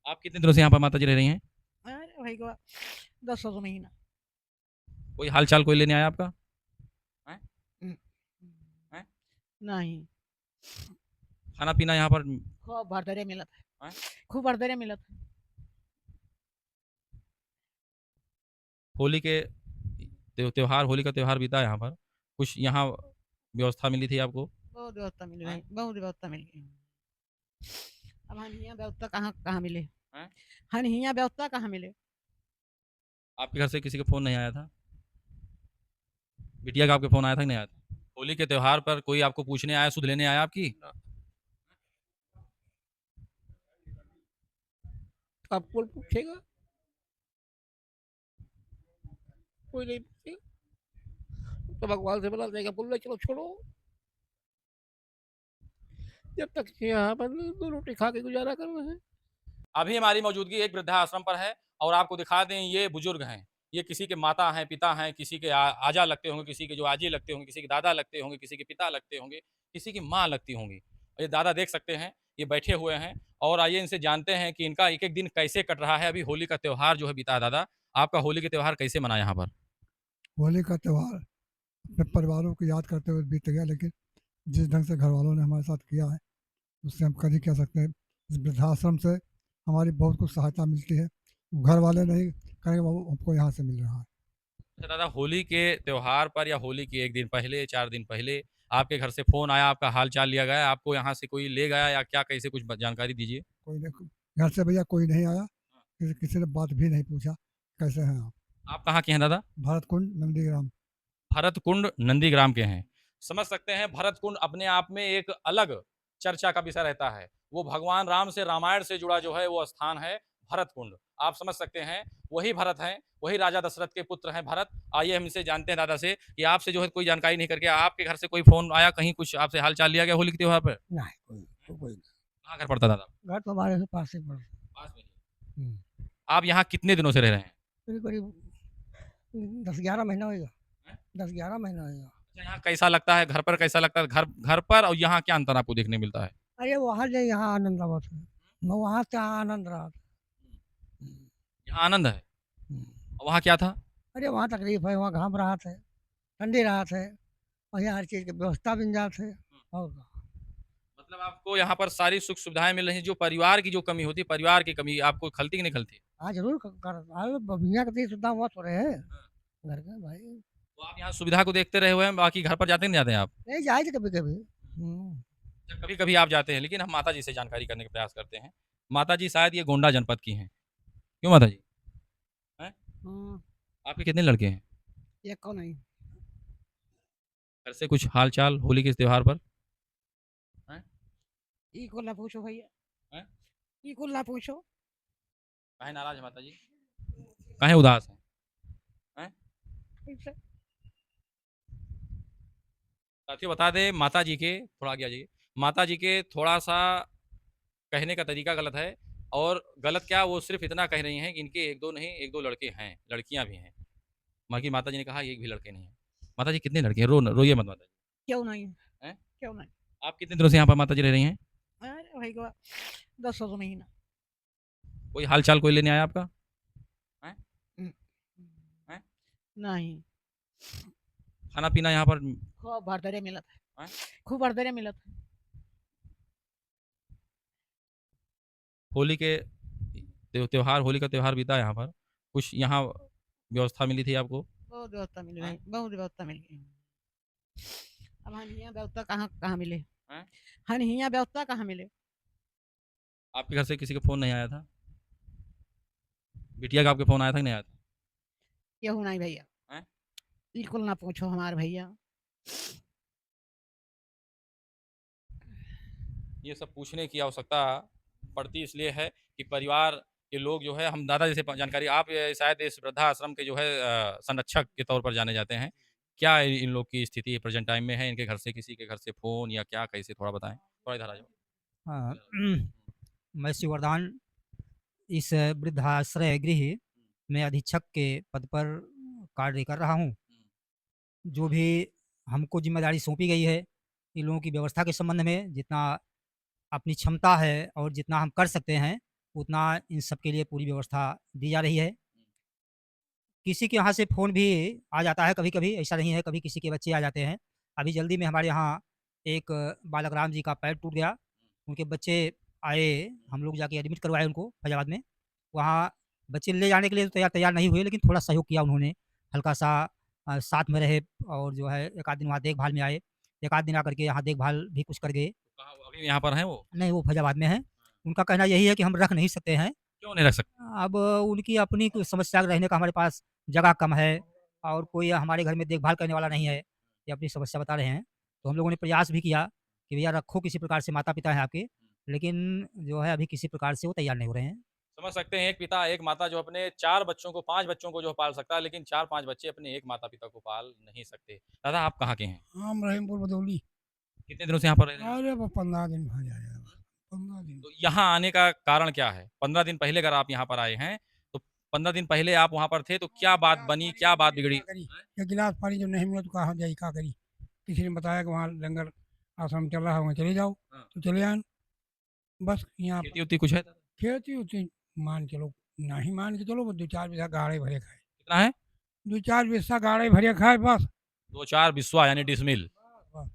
आप कितने दिनों से यहाँ पर माता जी रह रही हैं? अरे भाई को 10 महीना। कोई हाल चाल कोई लेने आया आपका? हैं? हम्म, हैं? नहीं। खाना पीना यहाँ पर? खूब भरदरे मिलत है। हैं? खूब भरदरे मिलत है। होली के त्योहार, होली का त्योहार बीता यहाँ पर, कुछ यहाँ व्यवस्था मिली थी आपको? बहुत व्यवस्था मिली हैं? भाई, बहुत व्यवस्था मिली। अब हम यहाँ व्यवस्था कहाँ कहाँ मिले। हैं? हम यहाँ व्यवस्था कहाँ मिले। आपके घर से किसी का फोन नहीं आया था? बिटिया का आपके फोन आया था कि नहीं आया था? होली के त्योहार पर कोई आपको पूछने आया, सुध लेने आया आपकी? आप कौन पूछेगा? कोई नहीं पूछेगा। तो भगवान से बोला जाएगा, बोल रहे चलो छोड़ो। जब तक यहाँ पर 2 रोटी खा के गुजारा करना है। अभी हमारी मौजूदगी एक वृद्धाश्रम पर है और आपको दिखा दें, ये बुजुर्ग हैं, ये किसी के माता हैं, पिता हैं, किसी के आजा लगते होंगे, किसी के जो आजी लगते होंगे, किसी के दादा लगते होंगे, किसी के पिता लगते होंगे, किसी की माँ लगती होंगी। ये दादा देख सकते हैं, ये बैठे हुए हैं और आइए इनसे जानते हैं कि इनका एक एक दिन कैसे कट रहा है। अभी होली का त्यौहार जो है बीता। दादा, आपका होली के त्यौहार कैसे मना यहाँ पर? होली का त्यौहार अपने परिवारों को याद करते हुए बीत गया, लेकिन जिस ढंग से घर वालों ने हमारे साथ किया है उससे हम कभी कह सकते हैं। इस वृद्धाश्रम से हमारी बहुत कुछ सहायता मिलती है। घर वाले नहीं करेंगे, वो हमको यहाँ से मिल रहा है। अच्छा दादा, होली के त्योहार पर या होली के एक दिन पहले, 4 दिन पहले आपके घर से फ़ोन आया, आपका हाल चाल लिया गया, आपको यहाँ से कोई ले गया या क्या, कैसे कुछ जानकारी दीजिए? कोई नहीं, घर से भैया कोई नहीं आया, किसी ने बात भी नहीं पूछा कैसे हैं आप। आप कहाँ के हैं दादा? भरत कुंड नंदीग्राम। भरत कुंड नंदीग्राम के हैं। समझ सकते हैं, भरत कुंड अपने आप में एक अलग चर्चा का विषय रहता है। वो भगवान राम से, रामायण से जुड़ा जो है वो स्थान है भरत कुंड। आप समझ सकते हैं, वही भरत हैं, वही राजा दशरथ के पुत्र हैं भरत। आइए हम इनसे जानते हैं दादा से कि आपसे जो है कोई जानकारी नहीं करके आपके घर से कोई फोन आया, कहीं कुछ आपसे हाल चाल लिया गया होली के त्योहार पर? नहीं, कोई नहीं। कहाँ घर पड़ता दादा? घर तो हमारे से पास ही पड़ता है। पास में ही। हम्म, आप यहाँ कितने दिनों से रह रहे हैं? करीब करीब 10-11 महीना होगा। हैं? 10-11 महीना होगा। अच्छा, यहाँ कैसा लगता है, घर पर कैसा लगता है? घर घर पर और यहाँ क्या अंतर आपको देखने मिलता है? अरे वहाँ से यहाँ आनंद आवत है। मैं वहाँ से यहाँ आनंद रहा था। हम्म, यहाँ आनंद है, हम्म। और वहाँ क्या था? अरे वहाँ तकलीफ है, वहाँ घाम रहा था, ठंडी रात है, और यहाँ हर चीज़ की व्यवस्था बन जाती है। और क्या। मतलब आपको यहाँ पर सारी सुख सुविधाएं मिल रही हैं, जो परिवार की जो कमी होती है, परिवार की कमी आपको खलती कि नहीं खलती? हाँ जरूर दुनिया की सुविधा हुआ तो रहे घर के भाई। तो आप यहाँ सुविधा को देखते रहे हुए हैं, बाकी घर पर जाते नहीं जाते हैं आप? नहीं जाए थे कभी कभी। कभी कभी आप जाते हैं, लेकिन हम माता जी से जानकारी करने का प्रयास करते हैं। माता जी शायद ये गोंडा जनपद की हैं, क्यों माता जी? हैं? आपके कितने लड़के हैं? ये कौन नहीं। घर से कुछ हाल चाल होली के इस त्योहार पर? हैं? ई को ना पूछो भैया। हैं? ई को ना पूछो। काहे नाराज है माता जी? काहे उदास हैं? हैं? ऐसे। साथियों बता दें, माता जी के थोड़ा आगे आ जाइए। माता जी के थोड़ा सा कहने का तरीका गलत है, और गलत क्या, वो सिर्फ इतना कह रही हैं कि इनके एक दो नहीं, एक दो लड़के हैं, लड़कियां भी हैं। बाकी माता जी ने कहा एक भी लड़के नहीं है। माता जी कितने लड़के हैं? रोइए मत माता क्यों नहीं। जी। हैं? क्यों नहीं। आप कितने दिनों से यहाँ पर माता जी रह रही हैं? अरे भाई को 10 महीना। कोई हाल चाल कोई लेने आया आपका? हैं? हम्म, हैं? नहीं। खाना पीना यहाँ पर? खूब भरदरे मिलत है। हैं? खूब भरदरे मिलत है। होली के त्योहार, होली का त्योहार बीता यहाँ पर, कुछ यहाँ व्यवस्था मिली थी आपको? बहुत व्यवस्था मिली हैं? भाई, बहुत व्यवस्था मिली। अब हम यहाँ व्यवस्था कहाँ कहाँ मिले। हैं? हम यहाँ व्यवस्था कहाँ मिले। आपके घर से किसी का फोन नहीं आया था? बिटिया का आपके फोन आया था कि नहीं आया था? क्यों नहीं भैया। हैं? बिल्कुल ना पूछो हमारे भैया। ये सब पूछने की आवश्यकता पड़ती इसलिए है कि परिवार के लोग जो है, हम दादा जैसे जानकारी, आप शायद इस वृद्धाश्रम के जो है संरक्षक के तौर पर जाने जाते हैं। क्या इन लोग की स्थिति प्रेजेंट टाइम में है? इनके घर से, किसी के घर से फोन या क्या, कैसे, थोड़ा बताएं। थोड़ा इधर आ जाओ। हाँ, मैं शिवरदान इस वृद्धाश्रय गृह में अधीक्षक के पद पर कार्य कर रहा हूँ। जो भी हमको जिम्मेदारी सौंपी गई है, इन लोगों की व्यवस्था के संबंध में जितना अपनी क्षमता है और जितना हम कर सकते हैं, उतना इन सब के लिए पूरी व्यवस्था दी जा रही है। किसी के यहाँ से फ़ोन भी आ जाता है कभी-कभी, ऐसा नहीं है, कभी किसी के बच्चे आ जाते हैं। अभी जल्दी में हमारे यहाँ एक बालक राम जी का पैर टूट गया, उनके बच्चे आए, हम लोग जाके एडमिट करवाए उनको फैजाबाद में। वहाँ बच्चे ले जाने के लिए तो तैयार नहीं हुए, लेकिन थोड़ा सहयोग किया उन्होंने, हल्का-सा साथ में रहे और जो है 1 आध दिन वहाँ देखभाल में आए। 1 आध दिन आकर के यहाँ देखभाल भी कुछ कर गए। कहाँ वो अभी यहाँ पर हैं वो? नहीं, वो फैजाबाद में हैं। उनका कहना यही है कि हम रख नहीं सकते हैं। क्यों नहीं रख सकते? अब उनकी अपनी कोई समस्या रहने का हमारे पास जगह कम है और कोई हमारे घर में देखभाल करने वाला नहीं है, ये अपनी समस्या बता रहे हैं। तो हम लोगों ने प्रयास भी किया कि भैया रखो किसी प्रकार से, माता-पिता हैं आपके, लेकिन जो है अभी किसी प्रकार से वो तैयार नहीं हो रहे हैं। समझ सकते हैं एक पिता, एक माता जो अपने 4 बच्चों को 5 बच्चों को जो पाल सकता है, लेकिन 4-5 बच्चे अपने एक माता-पिता को पाल नहीं सकते। दादा आप कहाँ के हैं? हम रहीमपुर बदौली। कितने दिनों से यहाँ पर रह रहे हैं? अरे वो 15 दिन हो जाएगा, 15 दिन। तो यहाँ आने का कारण क्या है? 15 दिन पहले अगर आप यहाँ पर आए हैं, तो 15 दिन पहले आप वहाँ पर थे, तो क्या बात बनी, क्या बात बिगड़ी? एक गिलास पानी जब नहीं मिला तो कहाँ जाई, क्या करी? किसी ने बताया कि वहाँ लंगर आश्रम चल रहा है, वहाँ चले जाओ, हाँ। तो चले आए। बस यहाँ पर खेती-वेती कुछ है? खेती उती मान चलो, नहीं मान के चलो, बस 2-4 बीघा गाड़े भरे खाए। कितना है? 2-4 बिस्सा गाड़े भरे खाए बस। 2-4 बिस्वा यानी डिसमिल। बस,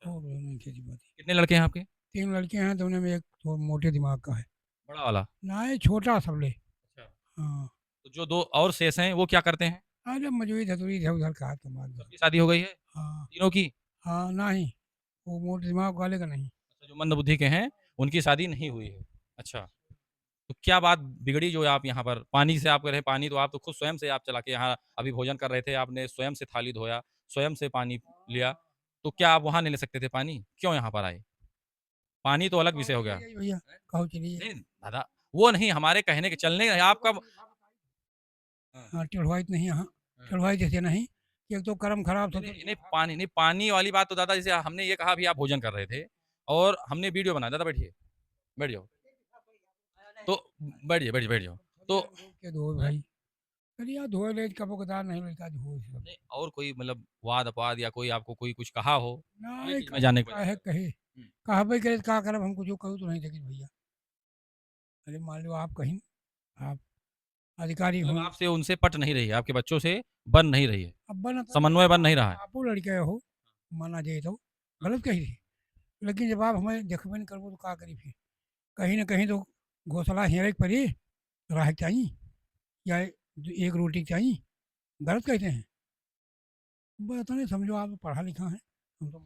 और नहीं खेती बाती। कितने लड़के हैं आपके? 3 लड़के हैं, दोनों में एक तो मोटे दिमाग का है। बड़ा वाला? नहीं, छोटा सबले। अच्छा। हाँ। तो जो 2 और शेष हैं, वो क्या करते हैं? अरे मजूरी धतूरी इधर-उधर का कमाल। सबकी शादी हो गई है? हाँ, तीनों की? हाँ, नहीं, वो मोटे दिमाग वाले का नहीं। अच्छा, जो मंदबुद्धि के हैं, उनकी शादी नहीं हुई है। अच्छा, तो क्या बात बिगड़ी जो आप यहाँ पर पानी से आप कह रहे हैं पानी तो आप तो खुद स्वयं से आप चला के यहाँ अभी भोजन कर रहे थे, आपने स्वयं से थाली धोया, स्वयं से पानी लिया, तो क्या आप वहाँ नहीं ले सकते थे पानी? क्यों यहाँ पर आए? पानी तो अलग विषय हो गया। भैया, कहो चलिए। नहीं, दादा, वो नहीं हमारे कहने के चलने आपका हाँ, हाँ, टेढ़वाइट नहीं यहाँ, हाँ। टेढ़वाइट जैसे नहीं, कि एक तो कर्म खराब था नहीं, तो नहीं पानी वाली बात तो दादा जैसे हमने ये कहा अभी आप भोजन कर रहे थे और हमने वीडियो बनाया दादा बैठिए, बैठ जाओ। तो बैठ जाओ। तो के धोए भाई। अरे यार धोए ले कबोकदार नहीं लड़का धोए सब। नहीं और कोई मतलब वाद-अपवाद या कोई आपको कोई कुछ कहा हो? ये नहीं चीज़ में जानने की वजह काहे कहे, हुँ। कहबे करे तो का करब, हम कुछो कहू तो नहीं सकित भैया। अरे मान लो आप कहीं, आप अधिकारी मतलब हो, आपसे उनसे पट नहीं रही है, आपके बच्चों से बन नहीं रही है, अब बन समन्वय बन नहीं रहा है। आपो लड़के हो, माना जाए तो गलत कही थी। लेकिन जब आप हमें देखबे नहीं करबो तो का करी फिर? कहीं न कहीं तो घोंसला हेरे के पड़ी, राह चाहिए या एक रोटी चाहिए, गलत कहते हैं। बस नहीं समझो आप पढ़ा लिखा है, हम तो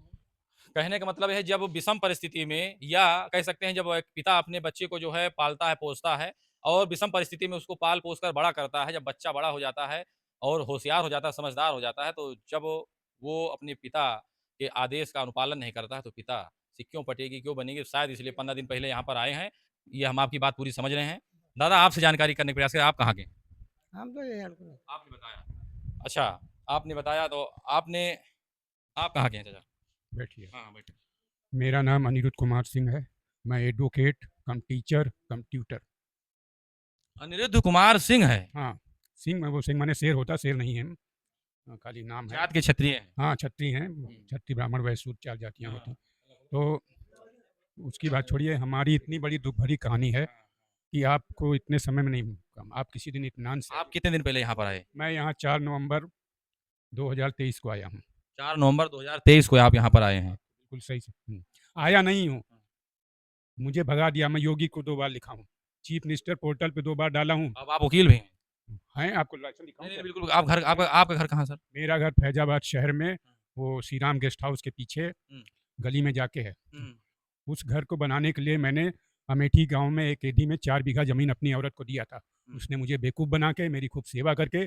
कहने का मतलब है जब विषम परिस्थिति में या कह सकते हैं जब एक पिता अपने बच्चे को जो है पालता है, पोसता है और विषम परिस्थिति में उसको पाल-पोस कर बड़ा करता है, जब बच्चा बड़ा हो जाता है और होशियार हो जाता है, समझदार हो जाता है, तो जब वो अपने पिता के आदेश का अनुपालन नहीं करता है, तो पिता से क्यों पटेगी, क्यों बनेगी? शायद इसलिए 15 दिन पहले यहाँ पर आए हैं। ये हम आपकी बात पूरी समझ रहे हैं। दादा आपसे जानकारी करने का प्रयास करें, आप कहाँ के हैं? हम तो ये हल्के आपने बताया। अच्छा, आपने बताया तो आप कहाँ के हैं चाचा? बैठिए। हाँ, बैठिए। मेरा नाम अनिरुद्ध कुमार सिंह है। मैं एडवोकेट कम टीचर कम ट्यूटर। अनिरुद्ध कुमार सिंह है, हाँ, सिंह वो सिंह माने शेर होता, शेर नहीं है हम। खाली नाम है। जात के क्षत्रिय हैं। हाँ, क्षत्रिय हैं। क्षत्रिय ब्राह्मण वैश्य शूद्र 4 जातियाँ होती हैं। तो उसकी बात छोड़िए, हमारी इतनी बड़ी दुःख भरी कहानी है कि आपको इतने समय में नहीं आप किसी दिन इत्मीनान से आप कितने दिन पहले यहाँ पर आए? मैं यहाँ 4 नवंबर 2023 को आया हूँ। 4 नवंबर 2023 को आप यहाँ पर आए हैं। बिल्कुल सही से आया नहीं हूँ। मुझे भगा दिया, मैं योगी को 2 बार लिखा हूँ। चीफ मिनिस्टर पोर्टल पे 2 बार डाला हूँ। अब आप वकील भी हैं? हैं, आपको लाइसेंस दिखाऊँ नहीं, क्या? नहीं, बिल्कुल। आपका घर कहाँ सर? मेरा घर फैजाबाद शहर में, वो श्री राम गेस्ट हाउस के पीछे गली में जाके है। उस घर को बनाने के लिए मैंने अमेठी गांव में एक एडी में 4 बीघा ज़मीन अपनी औरत को दिया था। उसने मुझे बेवकूफ़ बना के मेरी खूब सेवा करके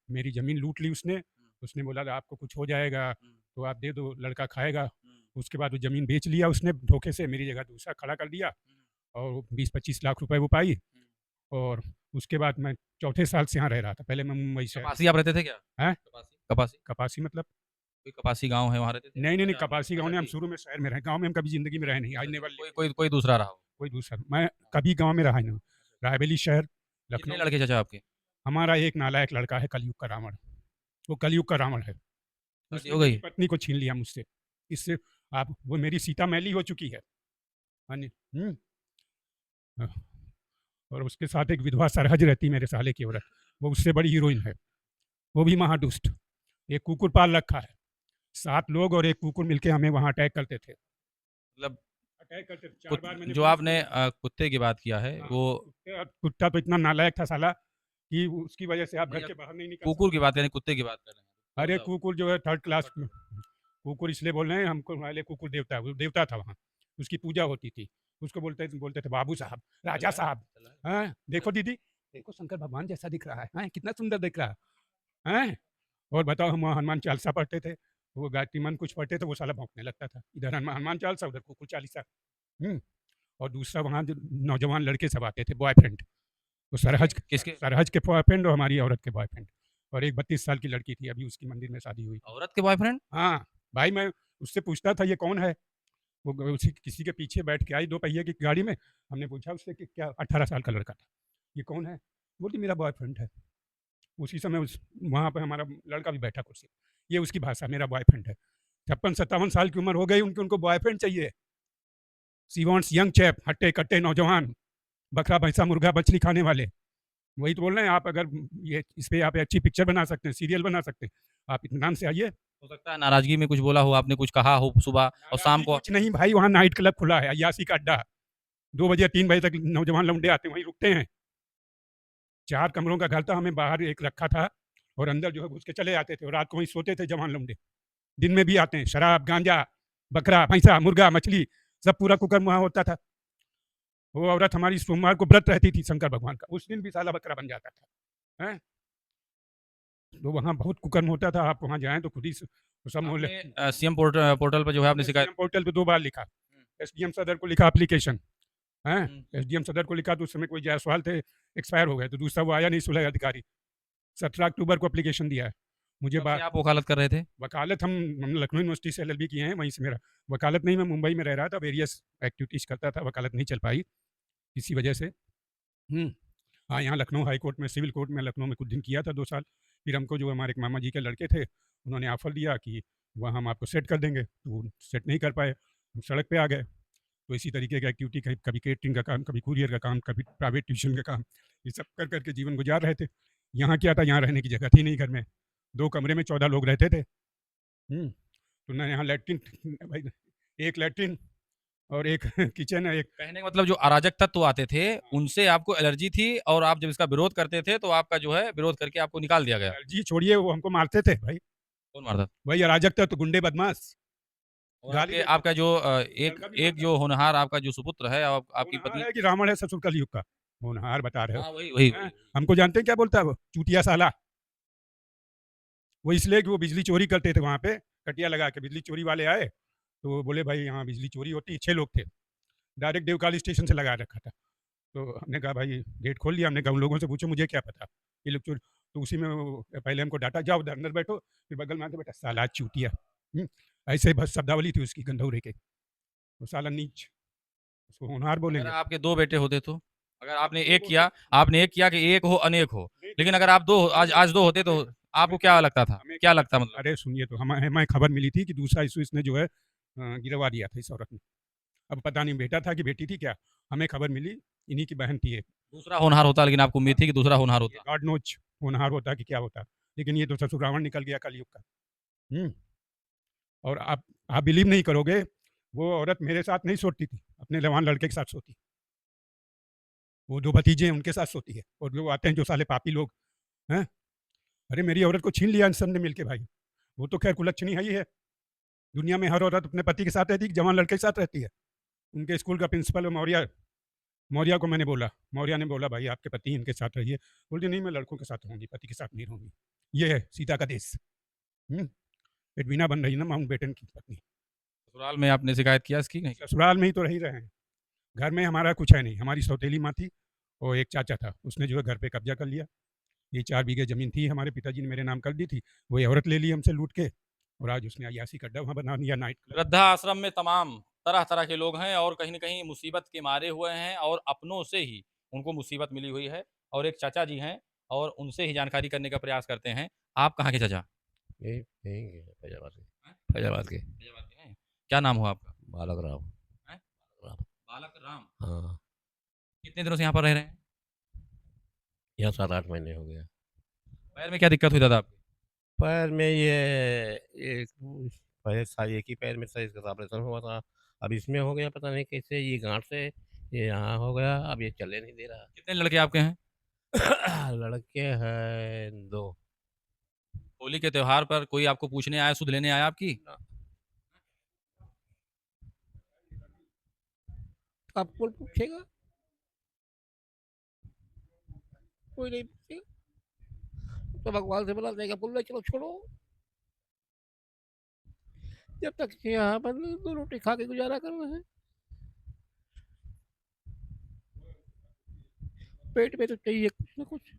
मेरी ज़मीन लूट ली उसने। उसने बोला आपको कुछ हो जाएगा तो आप दे दो, लड़का खाएगा। उसके बाद वो ज़मीन बेच लिया उसने धोखे से, मेरी जगह दूसरा खड़ा कर दिया और 20-25 लाख रुपए वो पाई। और उसके बाद मैं चौथे साल से यहाँ रह रहा था। पहले मैं मुंबई से कपासी आप रहते थे क्या? हैं? कपासी? कपासी मतलब? कोई कपासी गाँव है वहाँ रहते थे? नहीं, अच्छा, कपासी गाँव अच्छा, ने हम ठीक। शुरू में शहर में रहे, गाँव में हम कभी ज़िंदगी में रहे नहीं। आज नेवर कोई दूसरा रहा हो। कोई दूसरा, मैं कभी गाँव में रहा ही नहीं। रायबरेली शहर, कितने लखनऊ। लड़के चाचा आपके? हमारा एक नालायक लड़का है, कलयुग का रावण। वो कलयुग का रावण है। शादी उसने हो गई? मेरी पत्नी को छीन लिया मुझसे। इससे आप वो मेरी सीता मैली हो चुकी है। हाँ जी, और उसके साथ एक विधवा सरहज रहती मेरे साले की औरत, वो उससे बड़ी हीरोइन है, वो भी महादुष्ट। एक कुकुर पाल रखा है, 7 लोग और एक कुकुर मिलके हमें वहाँ अटैक करते थे। मतलब अटैक करते थे 4 बार मैंने जो पुलिस आपने को कुत्ते की बात किया है हाँ, वो कुत्ता तो इतना नालायक था साला कि उसकी वजह से आप घर नहीं, के बाहर नहीं निकल कुकुर की सकते। बात करें, कुत्ते की बात कर रहे हैं। अरे बताओ। कुकुर जो है 3rd क्लास में, कुकुर इसलिए बोल रहे हैं हमको, हमारे लिए कुकुर देवता है, वो देवता था वहाँ, उसकी पूजा होती थी। उसको बोलते बोलते थे बाबू साहब, राजा साहब। हाँ, देखो दीदी, देखो शंकर भगवान जैसा दिख रहा है, हाँ, कितना सुंदर दिख रहा है, हैं? और बताओ हम वहाँ हनुमान चालीसा पढ़ते थे, वो गायत्री मंत्र कुछ पढ़ते थे, वो साला भौंकने लगता था, इधर हनुमान चालीसा, उधर कुकुर चालीसा। और दूसरा वहाँ जो नौजवान लड़के सब आते थे, बॉयफ्रेंड, वो किसके? सरहज के बॉयफ्रेंड और हमारी औरत के बॉयफ्रेंड। और एक 32 साल की लड़की थी, अभी उसकी मंदिर में शादी हुई थी। औरत के बॉयफ्रेंड? हाँ, भाई मैं उससे पूछता था ये कौन है? वो उसी किसी के पीछे बैठ के आई 2 पहिए की गाड़ी में। हमने पूछा उससे कि क्या, 18 साल का लड़का था। ये कौन है? बोली मेरा बॉयफ्रेंड है। उसी समय उस वहाँ पे हमारा लड़का भी बैठा कुर्सी पे। ये उसकी भाषा, मेरा बॉयफ्रेंड है। 56-57 साल की उम्र हो गई उनकी, उनको बॉयफ्रेंड चाहिए। शी वांट्स यंग चैप, हट्टे-कट्टे नौजवान, बकरा, भैंसा, मुर्गा, मछली खाने वाले। वही तो बोल रहे हैं, आप अगर ये इस पे आप अच्छी पिक्चर बना सकते हैं, सीरियल बना सकते हैं। आप इत्मीनान से आइए। हो सकता है नाराज़गी में कुछ बोला हो, आपने कुछ कहा हो सुबह और शाम नाराज़गी को। कुछ नहीं भाई, वहाँ नाइट क्लब खुला है, अय्यासी का अड्डा। 2 बजे 3 बजे तक नौजवान लौंडे आते हैं, वहीं रुकते हैं। 4 कमरों का घर था, हमें बाहर एक रखा था और अंदर जो है घुस के चले जाते थे और रात को वहीं सोते थे जवान लौंडे। दिन में भी आते हैं, शराब, गांजा, बकरा, भैंसा, मुर्गा, मछली, सब पूरा कुकर्म वहाँ होता था। वो औरत हमारी सोमवार को व्रत रहती थी शंकर भगवान का, उस दिन भी साला बकरा बन जाता था, हैं? तो वहाँ बहुत कुकर्म होता था, आप वहाँ जाएँ तो खुद ही सब मोहल्ले। आपने सीएम पोर्टल पे जो है आपने शिकायत। एसडीएम पोर्टल पे 2 बार लिखा, एसडीएम सदर को लिखा एप्लीकेशन, हैं? हुँ। एसडीएम सदर को लिखा तो उस समय कोई जायसवाल थे, एक्सपायर हो गए, तो दूसरा वो आया नहीं सुलह अधिकारी। 17 अक्टूबर को एप्लीकेशन दिया है। मुझे कब से आप वकालत कर रहे थे? वकालत हम लखनऊ यूनिवर्सिटी से एलएलबी किए हैं, वहीं से मेरा वकालत नहीं, मैं मुंबई में रह रहा था, वेरियस एक्टिविटीज़ करता था, वकालत नहीं चल पाई इसी वजह से। हाँ, यहाँ लखनऊ हाई कोर्ट में, सिविल कोर्ट में लखनऊ में कुछ दिन किया था 2 साल। फिर हमको जो हमारे एक मामा जी के लड़के थे, उन्होंने ऑफ़र दिया कि वहाँ हम आपको सेट कर देंगे, तो वो सेट नहीं कर पाए, हम सड़क पे आ गए। तो इसी तरीके की एक्टिविटी, कभी केटरिंग का काम, कभी कुरियर का काम, कभी प्राइवेट ट्यूशन का काम, ये सब कर के जीवन गुजार रहे थे। यहाँ क्या था, यहाँ रहने की जगह थी नहीं घर में, 2 कमरे में 14 लोग रहते थे। तो ना यहाँ लैट्रिन, भाई 1 लैट्रिन और 1 किचन है, 1। कहने का मतलब जो अराजक तत्व आते थे, उनसे आपको एलर्जी थी और आप जब इसका विरोध करते थे, तो आपका जो है विरोध करके आपको निकाल दिया गया। जी छोड़िए, वो हमको मारते थे भाई, कौन मारता था? वही अराजक तत्व, गुंडे, बदमाश। और गाली आपके देते आपका जो एक लड़का भी एक मारता जो होनहार आपका जो सुपुत्र है, आपकी होनहार पत्नी। है कि रावण है ससुर कलयुग का? होनहार बता रहे हो? हाँ, वही वही हैं? वही। हमको जानते हैं क्या बोलता है वो? चूतिया साला। वो इसलिए कि वो बिजली चोरी करते थे वहाँ पे, कटिया लगा के बिजली चोरी वाले आए, तो वो बोले भाई यहाँ बिजली चोरी होती है, 6 लोग थे, डायरेक्ट देवकाली स्टेशन से लगा रखा था। तो हमने कहा भाई गेट खोल लिया, हमने कहा उन लोगों से पूछो, मुझे क्या पता ये लोग चोरी। तो उसी में वो पहले हमको डांटा, जाओ उधर अंदर बैठो, फिर बगल में आके बेटा साला चूतिया। ऐसे बस शब्दावली थी उसकी गंधौरे के, वो साला नीच, उसको होनहार अगर बोलेंगे। आपके 2 बेटे होते तो? अगर आपने एक दो किया, कि एक हो अनेक हो, नहीं, लेकिन अगर आप 2 आज 2 होते तो आपको क्या लगता था? हमें क्या लगता मतलब? अरे सुनिए, तो हमें खबर मिली थी कि दूसरा इशू इसने जो है गिरवा दिया था इस औरत ने। अब पता नहीं बेटा था कि बेटी थी क्या, हमें खबर मिली इन्हीं की बहन थी एक। दूसरा होनहार होता, लेकिन आपको उम्मीद थी कि दूसरा होनहार होता। गॉड नोज होनहार होता कि क्या होता, लेकिन ये तो ससुर रावण निकल गया कलयुग का। हम्म, और आप बिलीव नहीं करोगे, वो औरत मेरे साथ नहीं सोती थी, अपने जवान लड़के के साथ सोती। वो 2 भतीजे हैं उनके साथ सोती है, और जो आते हैं जो साले पापी लोग हैं, अरे मेरी औरत को छीन लिया इन सब ने मिलके भाई। वो तो खैर कुलच्छनी है ही है, दुनिया में हर औरत अपने पति के साथ रहती है, जवान लड़के के साथ रहती है। उनके स्कूल का प्रिंसिपल मौर्य, मौर्य को मैंने बोला, मौर्य ने बोला भाई आपके पति इनके साथ रहिए, बोलती नहीं मैं लड़कों के साथ रहूंगी, पति के साथ नहीं रहूंगी। ये है सीता का देश। एडवीना बन रही ना माउंट बेटन की पत्नी। ससुराल में आपने शिकायत किया इसकी नहीं? ससुराल में ही तो रह ही रहे हैं, घर में हमारा कुछ है नहीं, हमारी सौतेली माँ थी और एक चाचा था, उसने जो है घर पे कब्जा कर लिया। ये 4 बीघे ज़मीन थी, हमारे पिताजी ने मेरे नाम कर दी थी, वही औरत ले ली हमसे लूट के, और आज उसने अय्यासी का अड्डा वहाँ बना दिया, नाइट क्लब। वृद्धाश्रम में तमाम तरह-तरह के लोग हैं और कहीं न कहीं मुसीबत के मारे हुए हैं और अपनों से ही उनको मुसीबत मिली हुई है और एक चाचा जी हैं और उनसे ही जानकारी करने का प्रयास करते हैं। आप कहाँ के चाचा? यही यहीं के फैजाबाद के। हैं? फैजाबाद के फैजाबाद के हैं। क्या नाम हुआ आपका? बालक राम। हैं? राम। बालक राम। हाँ, कितने दिनों से यहाँ पर रह रहे हैं? यहाँ 7-8 महीने हो गया। पैर में क्या दिक्कत हुई दादा आपके? पैर में ये पहले था एक ही पैर में था, इसका ऑपरेशन हुआ था। अब इसमें हो गया पता नहीं कैसे, ये गाँठ से ये यहाँ हो गया, अब ये चलने नहीं दे रहा। कितने लड़के आपके हैं? लड़के हैं 2। होली के त्योहार पर कोई आपको पूछने आया, सुध लेने आया आपकी? अब कौन पूछेगा? कोई नहीं पूछेगा। तो भगवान से बोला जाएगा, बोल रहे चलो छोड़ो। जब तक यहाँ पर 2 रोटी खा के गुज़ारा करना है। पेट में तो चाहिए कुछ न कुछ।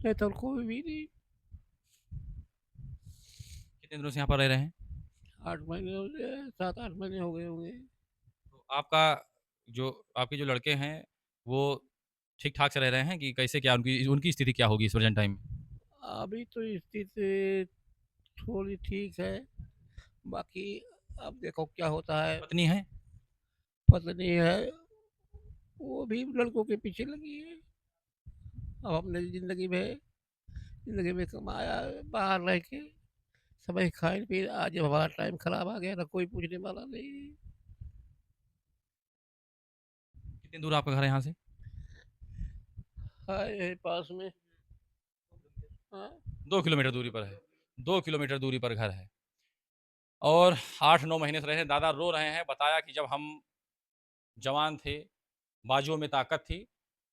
नहीं तो कोई भी नहीं। कितने दिनों से यहाँ पर रह रहे हैं? 8 महीने हो गए, 7-8 महीने हो गए होंगे। तो आपका जो आपके जो लड़के हैं, वो ठीक-ठाक से रह रहे हैं कि कैसे क्या उनकी उनकी स्थिति क्या होगी इस प्रेज़ेंट टाइम में? अभी तो स्थिति थोड़ी ठीक है, बाकी अब देखो क्या होता है। पत्नी है? पत्नी है, वो भी लड़कों के पीछे लगी है। अब अपने ज़िंदगी में कमाया बाहर रह के, समय खाए पिए, आज हमारा टाइम खराब आ गया ना, कोई पूछने वाला नहीं। कितनी दूर आपका घर है यहाँ से? हाँ, यही पास में। हाँ। 2 किलोमीटर दूरी पर है। 2 किलोमीटर दूरी पर घर है। और 8-9 महीने से रहे हैं। दादा रो रहे हैं, बताया कि जब हम जवान थे, बाजुओं में ताकत थी,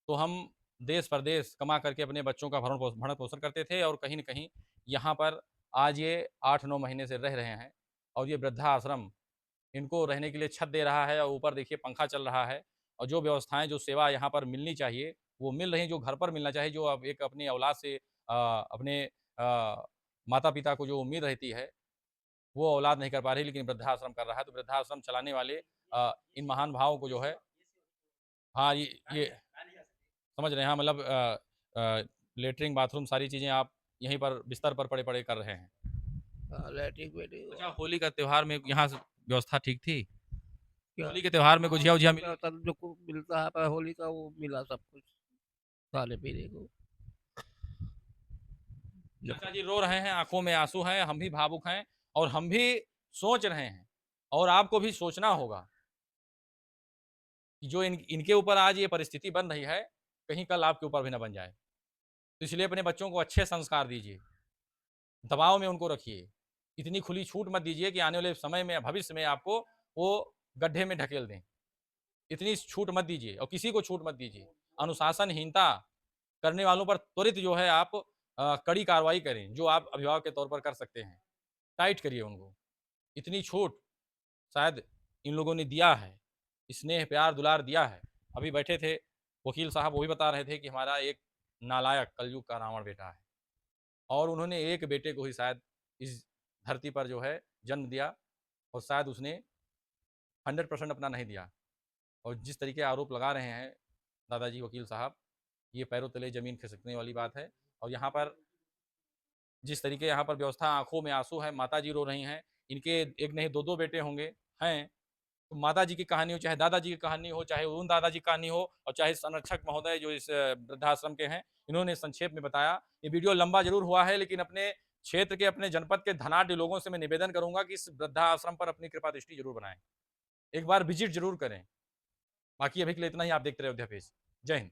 तो हम देश-परदेश कमा करके अपने बच्चों का भरण-पोषण करते थे और कहीं न कहीं यहाँ पर आज ये 8-9 महीने से रह रहे हैं और ये वृद्धाश्रम इनको रहने के लिए छत दे रहा है और ऊपर देखिए पंखा चल रहा है और जो व्यवस्थाएँ, जो सेवा यहाँ पर मिलनी चाहिए, वो मिल रही हैं, जो घर पर मिलना चाहिए, जो अब एक अपनी औलाद से अपने माता-पिता को जो उम्मीद रहती है, वो औलाद नहीं कर पा रही, लेकिन वृद्धाश्रम कर रहा है। तो वृद्धाश्रम चलाने वाले इन महान भावों को जो है हाँ, ये समझ रहे हैं हाँ, मतलब लेट्रिन, बाथरूम सारी चीज़ें आप यहीं पर बिस्तर पर पड़े-पड़े कर रहे हैं। हाँ, लैट्रिन-वैट्रिन अच्छा, होली का त्योहार में यहाँ से व्यवस्था ठीक थी? क्या होली के त्योहार में गुझिया-वुझिया मिली? तब जो कुछ मिलता है पर होली का वो मिला सब कुछ, खाने-पीने को। चाचा जी रो रहे हैं, आँखों में आँसू हैं, हम भी भावुक हैं और हम भी सोच रहे हैं और आपको भी सोचना होगा कि जो इनके ऊपर आज ये परिस्थिति बन रही है, कहीं कल आपके ऊपर भी ना बन जाए। तो इसलिए अपने बच्चों को अच्छे संस्कार दीजिए, दबाव में उनको रखिए, इतनी खुली छूट मत दीजिए कि आने वाले समय में, भविष्य में आपको वो गड्ढे में ढकेल दें। इतनी छूट मत दीजिए और किसी को छूट मत दीजिए। अनुशासनहीनता करने वालों पर त्वरित जो है आप कड़ी कार्रवाई करें, जो आप अभिभावक के तौर पर कर सकते हैं। टाइट करिए उनको। इतनी छूट शायद इन लोगों ने दिया है, स्नेह, प्यार, दुलार दिया है। अभी बैठे थे वकील साहब, वो भी बता रहे थे कि हमारा एक नालायक कलयुग का रावण बेटा है और उन्होंने एक बेटे को ही शायद इस धरती पर जो है जन्म दिया और शायद उसने 100% अपना नहीं दिया। और जिस तरीके आरोप लगा रहे हैं दादाजी वकील साहब, ये पैरों तले ज़मीन खिसकने वाली बात है। और यहाँ पर जिस तरीके यहाँ पर व्यवस्था, आँखों में आँसू है, माताजी रो रही हैं, इनके एक नहीं 2-2 बेटे होंगे, हैं। तो माताजी की कहानी हो, चाहे दादाजी की कहानी हो, चाहे उन दादाजी की कहानी हो और चाहे संरक्षक महोदय जो इस वृद्धाश्रम के हैं, इन्होंने संक्षेप में बताया। ये वीडियो लंबा ज़रूर हुआ है, लेकिन अपने क्षेत्र के, अपने जनपद के धनाढ्य लोगों से मैं निवेदन करूँगा कि इस वृद्धाश्रम पर अपनी कृपा दृष्टि ज़रूर बनाएँ। एक बार विज़िट ज़रूर करें। बाकी अभी के लिए इतना ही, आप देखते रहे अयोध्या पेज। जय हिंद।